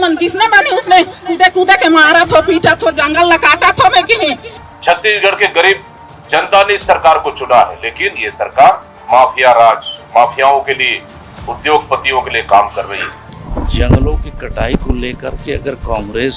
तुम जिसने बनी उसने कूदे कूदे के मारा थो, पीटा थो, जंगल लकाटा थो में कि छत्तीसगढ़ के गरीब जनता ने इस सरकार को चुना है, लेकिन ये सरकार माफिया राज, माफियाओं के लिए, उद्योगपतियों के लिए काम कर रही है। जंगलों की कटाई को लेकर के अगर कांग्रेस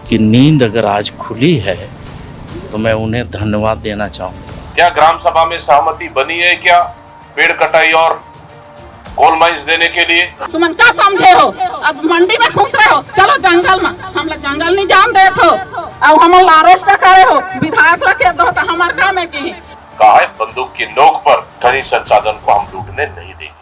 की नींद अगर आज खुली है तो मैं उन्हें धन्यवाद देना चाहूंगा। क्या ग्राम सभा में सहमति बनी है क्या पेड़ कटाई और कोल माइंस देने के लिए? तुम क्या समझे हो? अब मंडी में घुस रहे हो, चलो जंगल में। हम लोग जंगल नहीं जान दे हो, अब हम अरेस्ट करे हो, विधायक लगे दो तो हमारे काम है की कहा है बंदूक की नोक पर खनिज संसाधन को हम लूटने नहीं देंगे।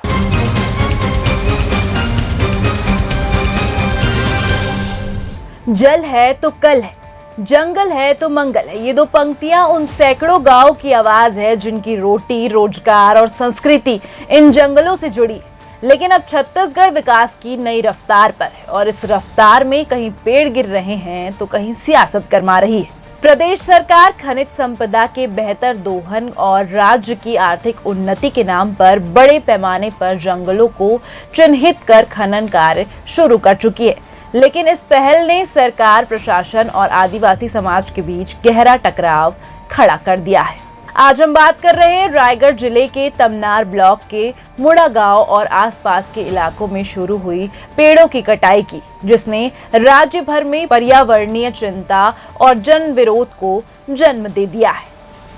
जल है तो कल है, जंगल है तो मंगल है। ये दो पंक्तियां उन सैकड़ों गांव की आवाज है जिनकी रोटी, रोजगार और संस्कृति इन जंगलों से जुड़ी है। लेकिन अब छत्तीसगढ़ विकास की नई रफ्तार पर है और इस रफ्तार में कहीं पेड़ गिर रहे हैं तो कहीं सियासत गरमा रही है। प्रदेश सरकार खनिज संपदा के बेहतर दोहन और राज्य की आर्थिक उन्नति के नाम पर बड़े पैमाने पर जंगलों को चिन्हित कर खनन कार्य शुरू कर चुकी है। लेकिन इस पहल ने सरकार, प्रशासन और आदिवासी समाज के बीच गहरा टकराव खड़ा कर दिया है। आज हम बात कर रहे हैं रायगढ़ जिले के तमनार ब्लॉक के मुड़ा गांव और आसपास के इलाकों में शुरू हुई पेड़ों की कटाई की, जिसने राज्य भर में पर्यावरणीय चिंता और जन विरोध को जन्म दे दिया है।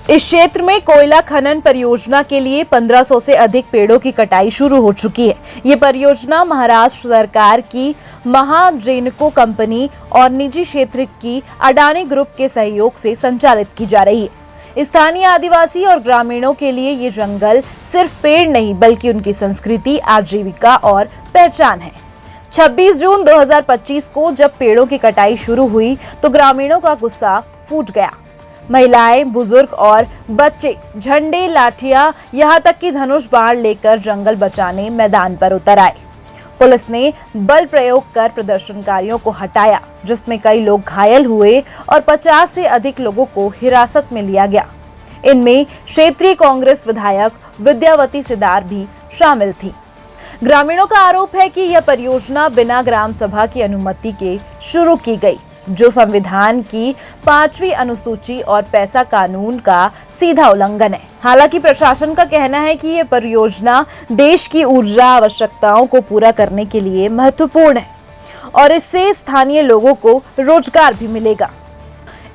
इस क्षेत्र में कोयला खनन परियोजना के लिए 1500 से अधिक पेड़ों की कटाई शुरू हो चुकी है। ये परियोजना महाराष्ट्र सरकार की महाजेनको कंपनी और निजी क्षेत्र की अडानी ग्रुप के सहयोग से संचालित की जा रही है। स्थानीय आदिवासी और ग्रामीणों के लिए ये जंगल सिर्फ पेड़ नहीं बल्कि उनकी संस्कृति, आजीविका और पहचान है। 26 जून 2025 को जब पेड़ों की कटाई शुरू हुई तो ग्रामीणों का गुस्सा फूट गया। महिलाएं, बुजुर्ग और बच्चे झंडे, लाठियां, यहाँ तक कि धनुष बाण लेकर जंगल बचाने मैदान पर उतर आए। पुलिस ने बल प्रयोग कर प्रदर्शनकारियों को हटाया, जिसमें कई लोग घायल हुए और 50 से अधिक लोगों को हिरासत में लिया गया। इनमें क्षेत्रीय कांग्रेस विधायक विद्यावती सिदार भी शामिल थी। ग्रामीणों का आरोप है कि यह परियोजना बिना ग्राम सभा की अनुमति के शुरू की गई, जो संविधान की 5वीं अनुसूची और पैसा कानून का सीधा उल्लंघन है। हालांकि प्रशासन का कहना है कि यह परियोजना देश की ऊर्जा आवश्यकताओं को पूरा करने के लिए महत्वपूर्ण है और इससे स्थानीय लोगों को रोजगार भी मिलेगा।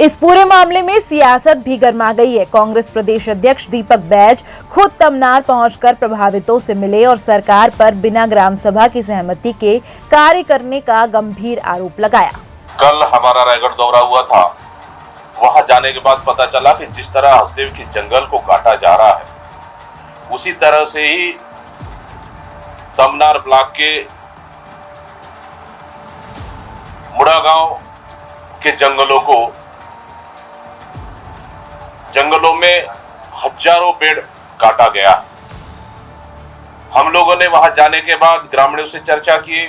इस पूरे मामले में सियासत भी गर्मा गई है। कांग्रेस प्रदेश अध्यक्ष दीपक बैज खुद तमनार पहुंचकर प्रभावितों से मिले और सरकार पर बिना ग्राम सभा की सहमति के कार्य करने का गंभीर आरोप लगाया। कल हमारा रायगढ़ दौरा हुआ था, वहां जाने के बाद पता चला कि जिस तरह हसदेव के जंगल को काटा जा रहा है उसी तरह से ही तमनार ब्लॉक के मुड़ा गांव के जंगलों में हजारों पेड़ काटा गया। हम लोगों ने वहां जाने के बाद ग्रामीणों से चर्चा की,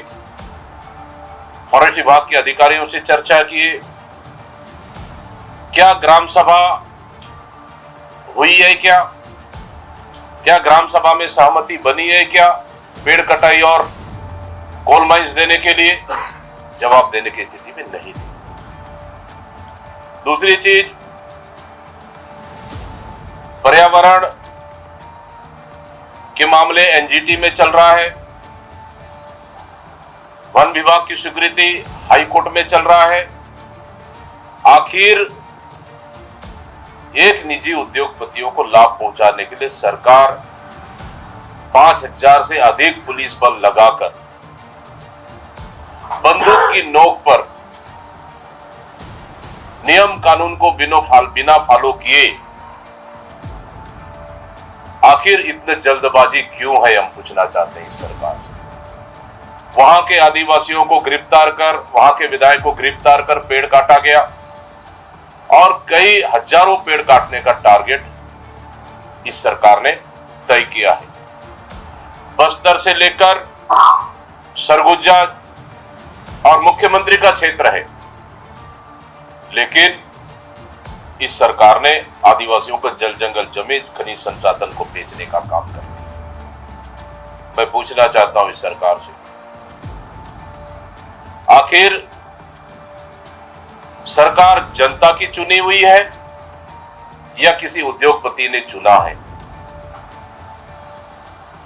फॉरेस्ट विभाग के अधिकारियों से चर्चा किए, क्या ग्राम सभा हुई है, क्या ग्राम सभा में सहमति बनी है क्या पेड़ कटाई और कोल माइंस देने के लिए? जवाब देने की स्थिति में नहीं थी। दूसरी चीज, पर्यावरण के मामले एनजीटी में चल रहा है, वन विभाग की स्वीकृति हाई कोर्ट में चल रहा है। आखिर एक निजी उद्योगपतियों को लाभ पहुंचाने के लिए सरकार 5000 से अधिक पुलिस बल लगाकर बंदूक की नोक पर नियम कानून को बिना फॉलो किए आखिर इतने जल्दबाजी क्यों है, हम पूछना चाहते हैं इस सरकार से। वहां के आदिवासियों को गिरफ्तार कर, वहां के विधायक को गिरफ्तार कर पेड़ काटा गया और कई हजारों पेड़ काटने का टारगेट इस सरकार ने तय किया है। बस्तर से लेकर सरगुजा और मुख्यमंत्री का क्षेत्र है, लेकिन इस सरकार ने आदिवासियों को जल जंगल जमीन खनिज संसाधन को बेचने का काम कर दिया। मैं पूछना चाहता हूं इस सरकार से, आखिर सरकार जनता की चुनी हुई है या किसी उद्योगपति ने चुना है?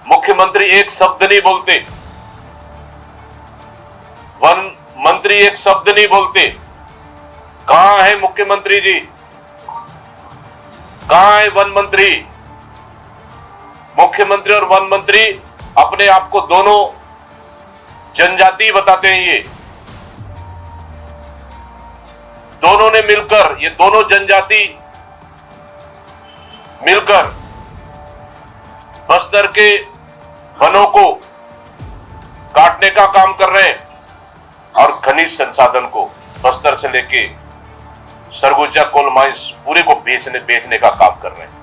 मुख्यमंत्री एक शब्द नहीं बोलते, वन मंत्री एक शब्द नहीं बोलते। कहां है मुख्यमंत्री जी? कहां है वन मंत्री? मुख्यमंत्री और वन मंत्री अपने आप को दोनों जनजाति बताते हैं। ये दोनों ने मिलकर, ये दोनों जनजाति मिलकर बस्तर के वनों को काटने का काम कर रहे हैं और खनिज संसाधन को बस्तर से लेके सरगुजा कोल माइंस पूरे को बेचने का काम कर रहे हैं।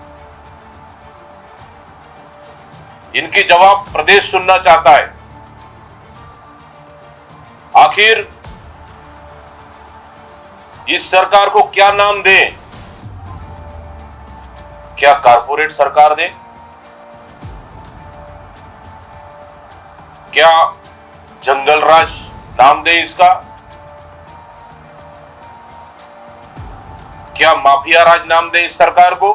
इनकी जवाब प्रदेश सुनना चाहता है। आखिर इस सरकार को क्या नाम दें? क्या कारपोरेट सरकार दें? क्या जंगल राज नाम दें इसका? क्या माफिया राज नाम दें इस सरकार को?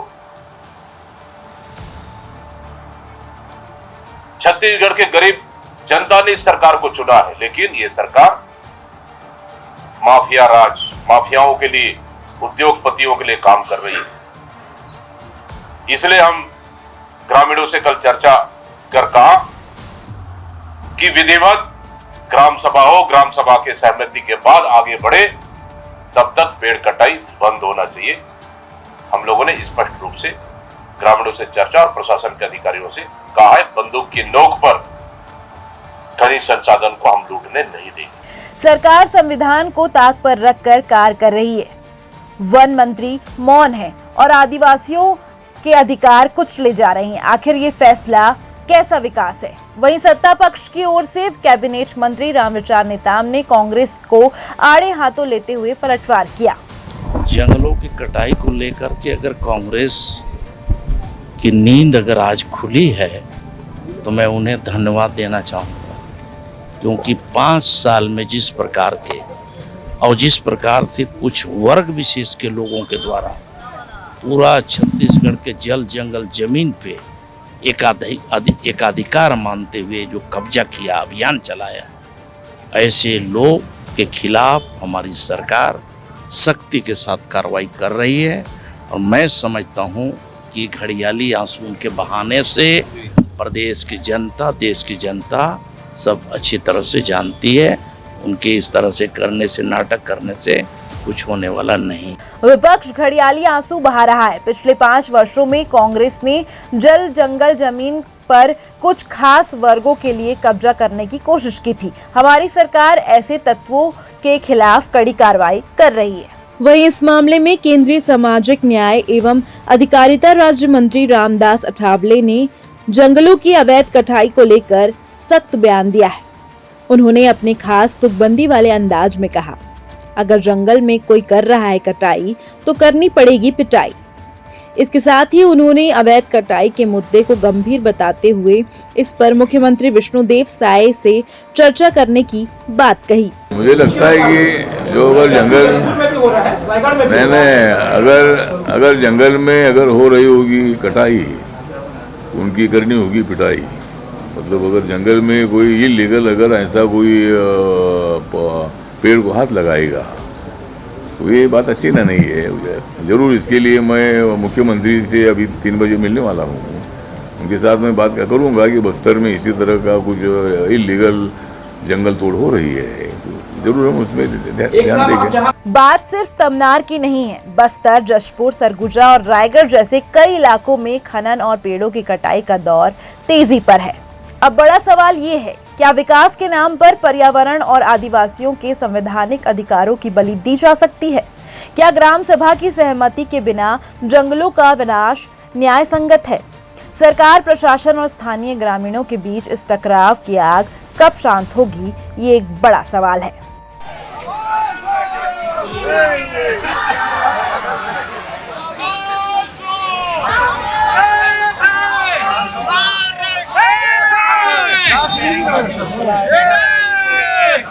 छत्तीसगढ़ के गरीब जनता ने इस सरकार को चुना है, लेकिन यह सरकार माफिया राज, माफियाओं के लिए, उद्योगपतियों के लिए काम कर रही है। इसलिए हम ग्रामीणों से कल चर्चा कर कहा कि विधिवत ग्राम सभा हो, ग्राम सभा के सहमति के बाद आगे बढ़े, तब तक पेड़ कटाई बंद होना चाहिए। हम लोगों ने स्पष्ट रूप से ग्रामीणों से चर्चा और प्रशासन के अधिकारियों से कहा है, बंदूक की नोक पर खनिज संसाधन को हम लूटने नहीं देंगे। सरकार संविधान को ताक पर रखकर कार्य कर रही है। वन मंत्री मौन है और आदिवासियों के अधिकार कुचले जा रहे हैं। आखिर ये फैसला कैसा विकास है? वहीं सत्ता पक्ष की ओर से कैबिनेट मंत्री रामविचार नेताम ने कांग्रेस को आड़े हाथों लेते हुए पलटवार किया। जंगलों की कटाई को लेकर के अगर कांग्रेस की नींद अगर आज खुली है तो मैं उन्हें धन्यवाद देना चाहूँगा, क्योंकि 5 साल में जिस प्रकार के और जिस प्रकार से कुछ वर्ग विशेष के लोगों के द्वारा पूरा छत्तीसगढ़ के जल जंगल जमीन पे एकाधिकार मानते हुए जो कब्जा किया, अभियान चलाया, ऐसे लोग के खिलाफ हमारी सरकार सख्ती के साथ कार्रवाई कर रही है। और मैं समझता हूँ कि घड़ियाली आंसू के बहाने से प्रदेश की जनता, देश की जनता सब अच्छी तरह से जानती है। उनके इस तरह से करने से, नाटक करने से कुछ होने वाला नहीं। विपक्ष घड़ियाली आंसू बहा रहा है। पिछले 5 वर्षों में कांग्रेस ने जल जंगल जमीन पर कुछ खास वर्गों के लिए कब्जा करने की कोशिश की थी। हमारी सरकार ऐसे तत्वों के खिलाफ कड़ी कार्रवाई कर रही है। वहीं इस मामले में केंद्रीय सामाजिक न्याय एवं अधिकारिता राज्य मंत्री रामदास अठावले ने जंगलों की अवैध कटाई को लेकर सख्त बयान दिया है। उन्होंने अपने खास तुकबंदी वाले अंदाज में कहा, अगर जंगल में कोई कर रहा है कटाई तो करनी पड़ेगी पिटाई। इसके साथ ही उन्होंने अवैध कटाई के मुद्दे को गंभीर बताते हुए इस पर मुख्यमंत्री विष्णुदेव साय से चर्चा करने की बात कही। मुझे लगता है कि जो अगर जंगल में अगर हो रही होगी कटाई, उनकी करनी होगी पिटाई। मतलब अगर जंगल में कोई इलीगल अगर ऐसा कोई पेड़ को हाथ लगाएगा तो ये बात अच्छी ना नहीं है। जरूर इसके लिए मैं मुख्यमंत्री से अभी 3 बजे मिलने वाला हूँ। उनके साथ मैं बात करूँगा कि बस्तर में इसी तरह का कुछ इलीगल जंगल तोड़ हो रही है, जरूर हम उसमें ध्यान देंगे। बात सिर्फ तमनार की नहीं है। बस्तर, जशपुर, सरगुजा और रायगढ़ जैसे कई इलाकों में खनन और पेड़ों की कटाई का दौर तेजी पर है। अब बड़ा सवाल ये है, क्या विकास के नाम पर पर्यावरण और आदिवासियों के संवैधानिक अधिकारों की बलि दी जा सकती है? क्या ग्राम सभा की सहमति के बिना जंगलों का विनाश न्याय संगत है? सरकार, प्रशासन और स्थानीय ग्रामीणों के बीच इस टकराव की आग कब शांत होगी, ये एक बड़ा सवाल है।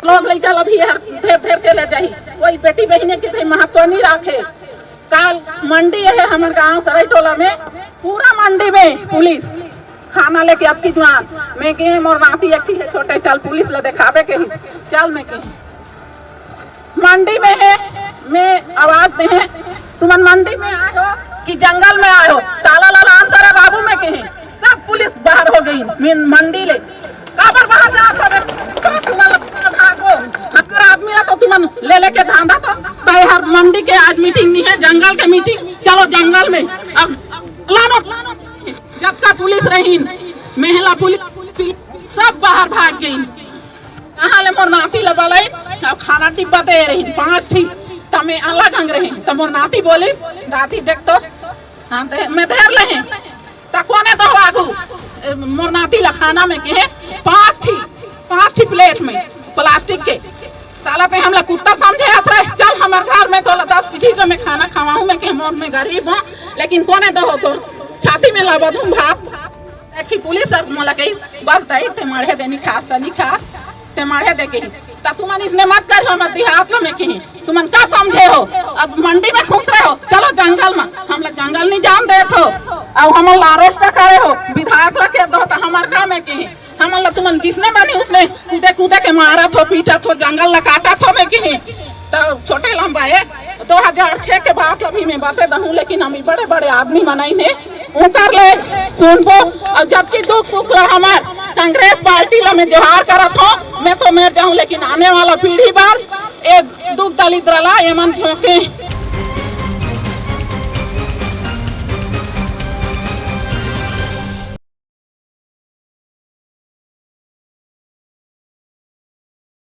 लोग लेकर अभी ढेर ढेर के ले जाही, कोई बेटी बहने के भी महत्व नहीं रखे। काल मंडी है हमारे गांव सराय टोला में, पूरा मंडी में पुलिस खाना लेके अब की जुआन मैं के मोर नाती एक है छोटे, चल पुलिस ले दिखावे के ही चल मैं के मंडी में है। मैं आवाज दे हैं तुम मंडी में आए हो कि जंगल में आए हो, ताला लाला अंदर है बाबू में के सब पुलिस बाहर हो गई मंडी ले काबर बाहर जा आदमी तो तुम ले लेके धांधा तो हर मंडी के आज मीटिंग नहीं है, जंगल के मीटिंग, चलो जंगल में अब लानो जब का पुलिस रही महिला पुलिस सब बाहर भाग गई। कहाँ ले मोर नाती ले बोले अब खाना डिब्बा दे रही 5 ठीक तमें अलग अंग रही तो मोर नाती बोली नाती देख तो हाँ मैं धैर ले तकोने तो आगू मोर नाती ला खाना में के 5 ठीक प्लेट में प्लास्टिक के साला पे हम लोग कुत्ता समझे रहे। चल हमारे घर में तो 10 पीढ़ी का मैं खाना खवाऊं मैं के मोर में गरीब हूँ लेकिन कोने दो हो तो छाती में लगा दूं भाप देखी पुलिस मोला कही बस दही ते मढ़े देनी खास ते मढ़े दे के ता तुमन इसने मत कर हो मत देहात में के तुमन का समझे हो। अब मंडी में घुस रहे हो, चलो जंगल में, हम लोग जंगल नहीं जान दे हो। अब हम अरेस्ट करे हो विधायक के दो तो हमारे गाँव में के हम तुमन जिसने बनी उसने कूदे के मारा थो पीटा थो जंगल काटा थो में के तो छोटे लंबा है 2006 के बाद अभी मैं बातें दहूँ लेकिन हम बड़े बड़े आदमी बनाई ने कर ले सुनबो। और जबकि दुख सुख ला हमार कांग्रेस पार्टी ला मैं जोहार करत हूँ मैं तो मैं जाऊँ लेकिन आने वाला पीढ़ी बार एक दुख दलित रला एमन झोंके